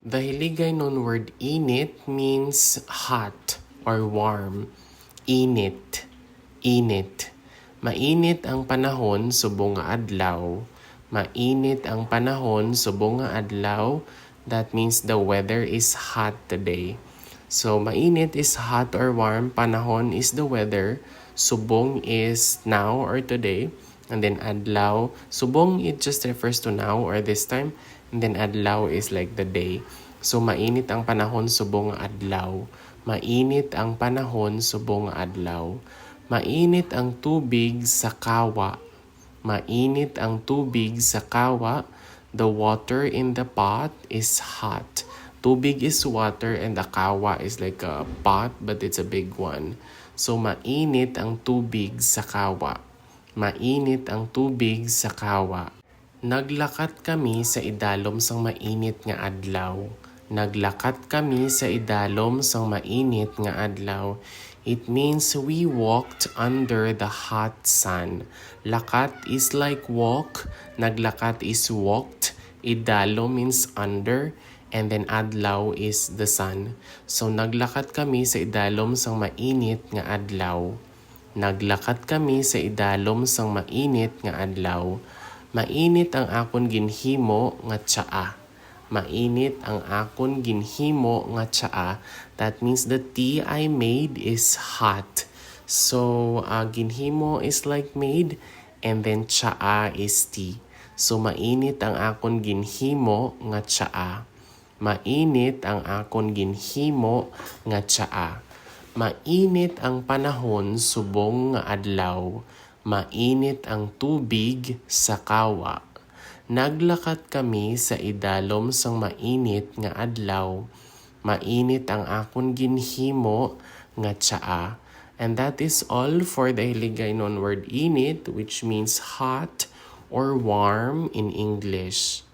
The Hiligaynon word init means hot or warm. Init, init. Mainit ang panahon subong nga adlaw. Mainit ang panahon subong nga adlaw. That means the weather is hot today. So mainit is hot or warm. Panahon is the weather. Subong is now or today. And then adlaw, subong, it just refers to now or this time. And then adlaw is like the day. So mainit ang panahon subong adlaw. Mainit ang panahon subong adlaw. Mainit ang tubig sa kawa. Mainit ang tubig sa kawa. The water in the pot is hot. Tubig is water and the kawa is like a pot but it's a big one. So mainit ang tubig sa kawa. Mainit ang tubig sa kawa. Naglakat kami sa idalom sang mainit nga adlaw. Naglakat kami sa idalom sang mainit nga adlaw. It means we walked under the hot sun. Lakat is like walk. Naglakat is walked. Idalom means under. And then adlaw is the sun. So naglakat kami sa idalom sang mainit nga adlaw. Naglakat kami sa idalom sang mainit nga adlaw. Mainit ang akon ginhimo nga tsaa. Mainit ang akon ginhimo nga tsaa. That means the tea I made is hot. So ginhimo is like made and then tsaa is tea. So mainit ang akon ginhimo nga tsaa. Mainit ang akon ginhimo nga tsaa. Mainit ang panahon subong nga adlaw. Mainit ang tubig sa kawa. Naglakat kami sa idalom sang mainit nga adlaw. Mainit ang akon ginhimo nga tsaa. And that is all for the Hiligaynon word init, which means hot or warm in English.